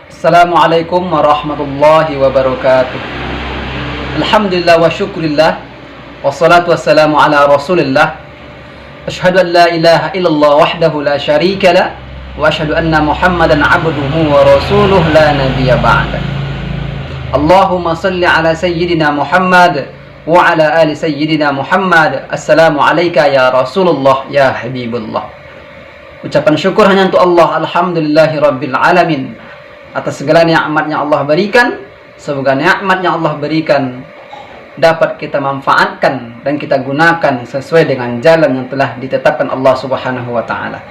Assalamualaikum warahmatullahi wabarakatuh. Alhamdulillah wa syukurillah. Wassalatu wassalamu ala rasulillah. Ashhadu an la ilaha illallah wahdahu la syarika la. Wa ashhadu anna muhammadan abduhu wa rasuluh la nabiyya ba'da. Allahumma salli ala sayyidina Muhammad wa ala ali sayyidina Muhammad. Assalamu alayka ya Rasulullah ya Habibullah. Ucapan syukur hanya untuk Allah. Alhamdulillahi rabbil alamin, atas segala nikmat yang Allah berikan. Semoga nikmat yang Allah berikan dapat kita manfaatkan dan kita gunakan sesuai dengan jalan yang telah ditetapkan Allah Subhanahu wa taala.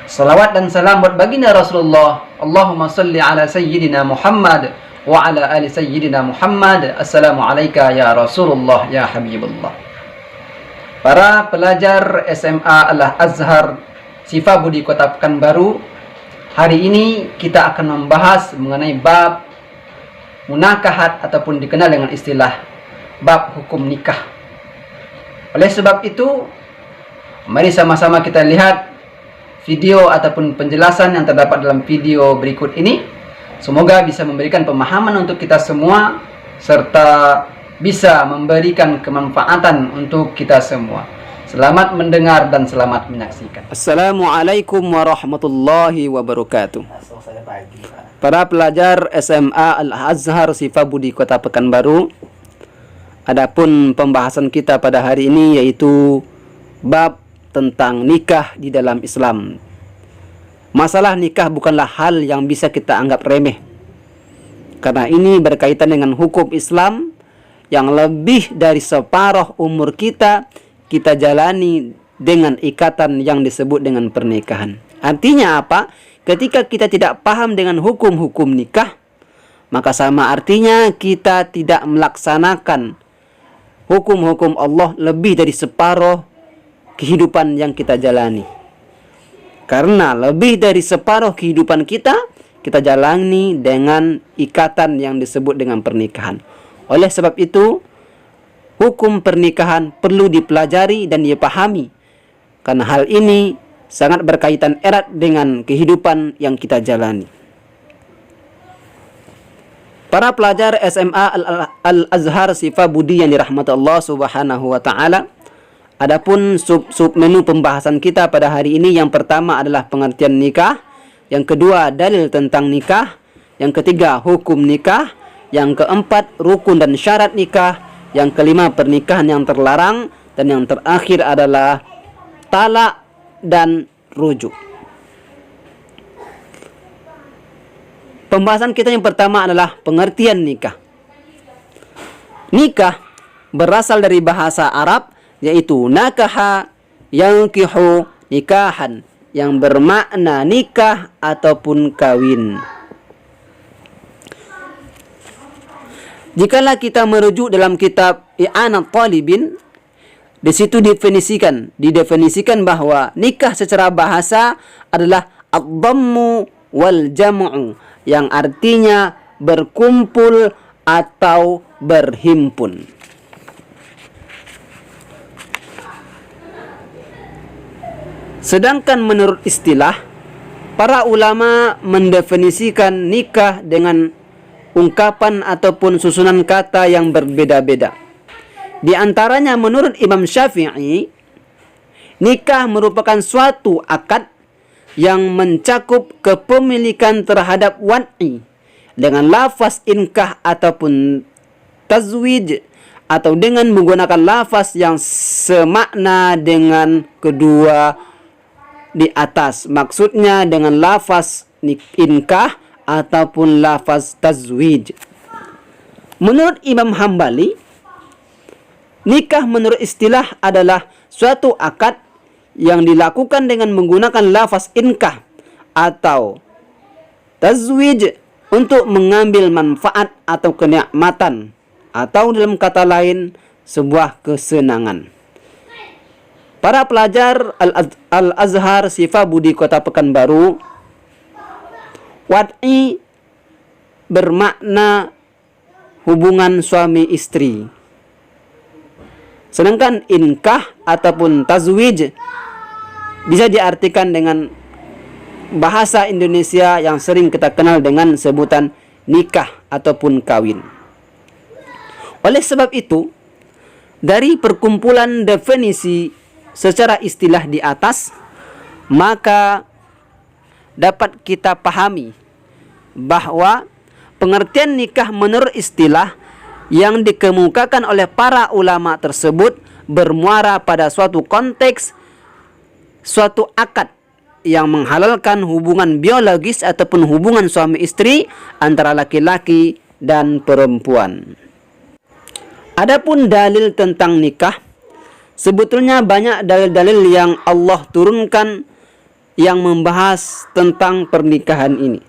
Salawat dan salam buat baginda Rasulullah. Allahumma salli ala sayyidina Muhammad wa ala ali sayyidina Muhammad. Assalamu alayka ya Rasulullah ya Habibullah. Para pelajar SMA Al-Azhar Sifabudi Kota Pekanbaru, hari ini kita akan membahas mengenai bab munakahat ataupun dikenal dengan istilah bab hukum nikah. Oleh sebab itu, mari sama-sama kita lihat video ataupun penjelasan yang terdapat dalam video berikut ini. Semoga bisa memberikan pemahaman untuk kita semua serta bisa memberikan kemanfaatan untuk kita semua. Selamat mendengar dan selamat menyaksikan. Assalamualaikum warahmatullahi wabarakatuh. Para pelajar SMA Al-Azhar Sifabudi Kota Pekanbaru, adapun pembahasan kita pada hari ini yaitu bab tentang nikah di dalam Islam. Masalah nikah bukanlah hal yang bisa kita anggap remeh, karena ini berkaitan dengan hukum Islam yang lebih dari separuh umur kita jalani dengan ikatan yang disebut dengan pernikahan. Artinya apa? Ketika kita tidak paham dengan hukum-hukum nikah, maka sama artinya kita tidak melaksanakan hukum-hukum Allah lebih dari separuh kehidupan yang kita jalani. Karena lebih dari separuh kehidupan kita jalani dengan ikatan yang disebut dengan pernikahan. Oleh sebab itu, hukum pernikahan perlu dipelajari dan dipahami, karena hal ini sangat berkaitan erat dengan kehidupan yang kita jalani. Para pelajar SMA Al-Azhar Sifabudi yang dirahmati Allah Subhanahu wa taala, adapun sub menu pembahasan kita pada hari ini, yang pertama adalah pengertian nikah, yang kedua dalil tentang nikah, yang ketiga hukum nikah, yang keempat rukun dan syarat nikah, yang kelima pernikahan yang terlarang, dan yang terakhir adalah talak dan rujuk. Pembahasan kita yang pertama adalah pengertian nikah. Nikah berasal dari bahasa Arab, yaitu nakaha yankihu nikahan, yang bermakna nikah ataupun kawin. Jikalau kita merujuk dalam kitab I'anat Talibin, di situ didefinisikan bahwa nikah secara bahasa adalah ad-dhammu wal jam'u, yang artinya berkumpul atau berhimpun. Sedangkan menurut istilah, para ulama mendefinisikan nikah dengan ungkapan ataupun susunan kata yang berbeda-beda. Di antaranya menurut Imam Syafi'i, nikah merupakan suatu akad yang mencakup kepemilikan terhadap wad'i dengan lafaz inkah ataupun tazwij, atau dengan menggunakan lafaz yang semakna dengan kedua di atas. Maksudnya dengan lafaz inkah ataupun lafaz tazwij. Menurut Imam Hambali, nikah menurut istilah adalah suatu akad yang dilakukan dengan menggunakan lafaz inkah atau tazwij untuk mengambil manfaat atau kenikmatan, atau dalam kata lain sebuah kesenangan. Para pelajar Al-Azhar Sifabudi Kota Pekanbaru, wad'i bermakna hubungan suami istri, sedangkan inkah ataupun tazwij bisa diartikan dengan bahasa Indonesia yang sering kita kenal dengan sebutan nikah ataupun kawin. Oleh sebab itu, dari perkumpulan definisi secara istilah di atas, maka dapat kita pahami bahwa pengertian nikah menurut istilah yang dikemukakan oleh para ulama tersebut bermuara pada suatu konteks, suatu akad yang menghalalkan hubungan biologis ataupun hubungan suami istri antara laki-laki dan perempuan. Adapun dalil tentang nikah, sebetulnya banyak dalil-dalil yang Allah turunkan yang membahas tentang pernikahan ini.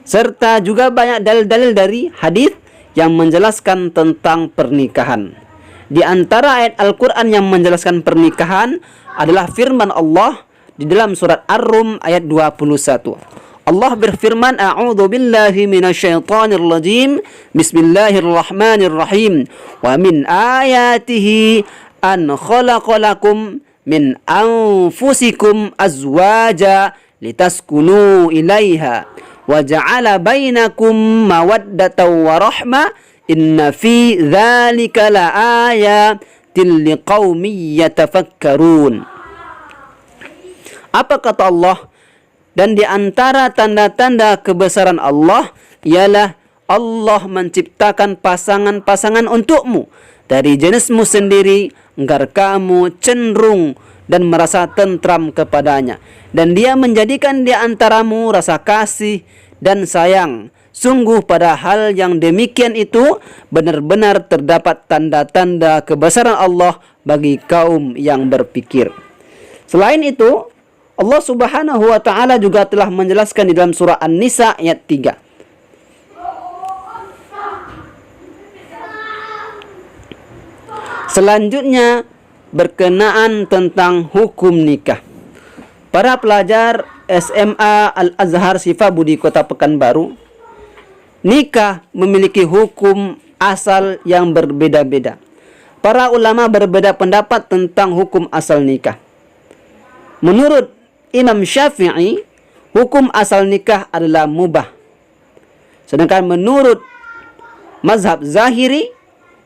Serta juga banyak dalil-dalil dari hadis yang menjelaskan tentang pernikahan. Di antara ayat Al-Quran yang menjelaskan pernikahan adalah firman Allah di dalam surat Ar-Rum ayat 21. Allah berfirman, A'udzu billahi minasyaitonir rajim. Bismillahirrahmanirrahim. Wa min ayatihi an khalaqalakum min anfusikum azwaja litaskunu ilaiha wa ja'ala bainakum mawaddatan wa rahmah inna fi dzalika laayatin liqaumin yatafakkarun. Apa kata Allah? Dan di antara tanda-tanda kebesaran Allah ialah Allah menciptakan pasangan-pasangan untukmu dari jenismu sendiri agar kamu cenderung dan merasa tentram kepadanya. Dan dia menjadikan di antaramu rasa kasih dan sayang. Sungguh pada hal yang demikian itu benar-benar terdapat tanda-tanda kebesaran Allah bagi kaum yang berpikir. Selain itu, Allah Subhanahu wa taala juga telah menjelaskan di dalam surah An-Nisa ayat 3. Selanjutnya berkenaan tentang hukum nikah. Para pelajar SMA Al-Azhar Sifabudi Kota Pekanbaru, nikah memiliki hukum asal yang berbeda-beda. Para ulama berbeda pendapat tentang hukum asal nikah. Menurut Imam Syafi'i, hukum asal nikah adalah mubah. Sedangkan menurut mazhab Zahiri,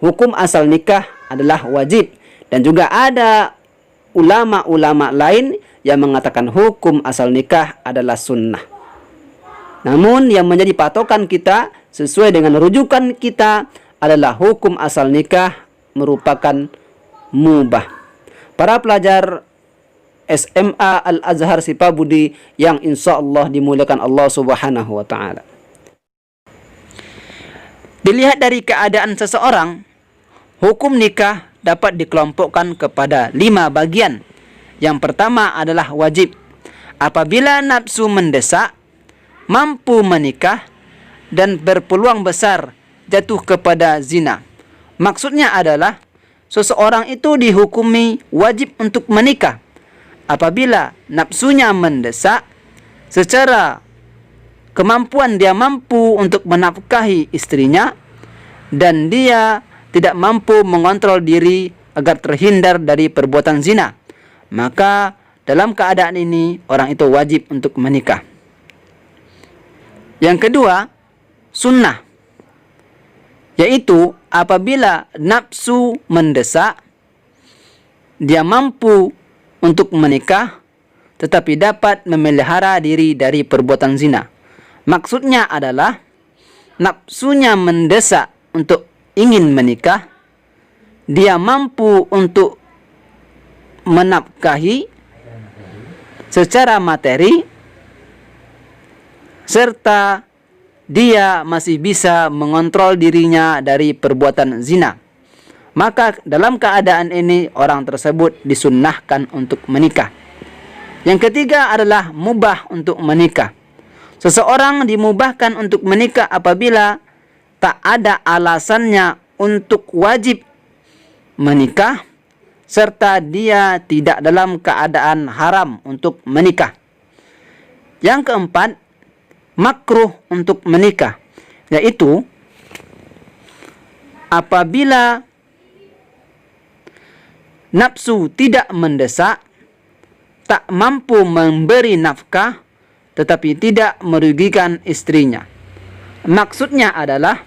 hukum asal nikah adalah wajib. Dan juga ada ulama-ulama lain yang mengatakan hukum asal nikah adalah sunnah. Namun yang menjadi patokan kita sesuai dengan rujukan kita adalah hukum asal nikah merupakan mubah. Para pelajar SMA Al-Azhar Sifabudi yang insya Allah dimuliakan Allah Subhanahu wa ta'ala. Dilihat dari keadaan seseorang, hukum nikah dapat dikelompokkan kepada 5 bagian. Yang pertama adalah wajib. Apabila nafsu mendesak, mampu menikah, dan berpeluang besar jatuh kepada zina. Maksudnya adalah seseorang itu dihukumi wajib untuk menikah apabila nafsunya mendesak, secara kemampuan dia mampu untuk menafkahi istrinya, dan dia tidak mampu mengontrol diri agar terhindar dari perbuatan zina. Maka dalam keadaan ini orang itu wajib untuk menikah. Yang kedua, sunnah, yaitu apabila nafsu mendesak, dia mampu untuk menikah tetapi dapat memelihara diri dari perbuatan zina. Maksudnya adalah nafsunya mendesak untuk ingin menikah, dia mampu untuk menafkahi secara materi, serta dia masih bisa mengontrol dirinya dari perbuatan zina. Maka dalam keadaan ini orang tersebut disunnahkan untuk menikah. Yang ketiga adalah mubah untuk menikah. Seseorang dimubahkan untuk menikah apabila tak ada alasannya untuk wajib menikah, serta dia tidak dalam keadaan haram untuk menikah. Yang keempat, makruh untuk menikah, yaitu apabila nafsu tidak mendesak, tak mampu memberi nafkah, tetapi tidak merugikan istrinya. Maksudnya adalah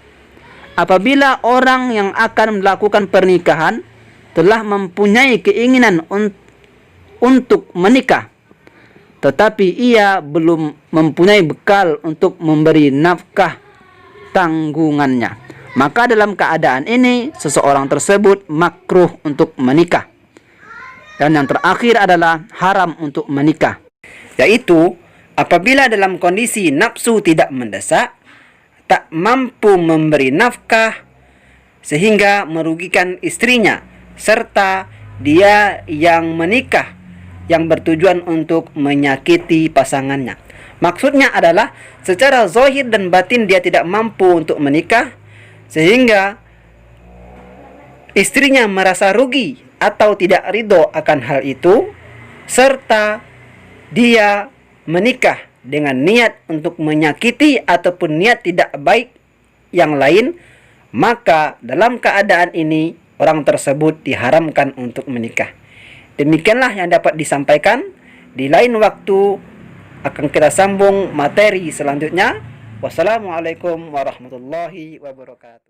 apabila orang yang akan melakukan pernikahan telah mempunyai keinginan untuk menikah, tetapi ia belum mempunyai bekal untuk memberi nafkah tanggungannya, maka dalam keadaan ini seseorang tersebut makruh untuk menikah. Dan yang terakhir adalah haram untuk menikah, yaitu apabila dalam kondisi nafsu tidak mendesak, tak mampu memberi nafkah sehingga merugikan istrinya, serta dia yang menikah yang bertujuan untuk menyakiti pasangannya. Maksudnya adalah secara zahir dan batin dia tidak mampu untuk menikah sehingga istrinya merasa rugi atau tidak ridho akan hal itu, serta dia menikah dengan niat untuk menyakiti ataupun niat tidak baik yang lain, maka dalam keadaan ini orang tersebut diharamkan untuk menikah. Demikianlah yang dapat disampaikan. Di lain waktu akan kita sambung materi selanjutnya. Wassalamualaikum warahmatullahi wabarakatuh.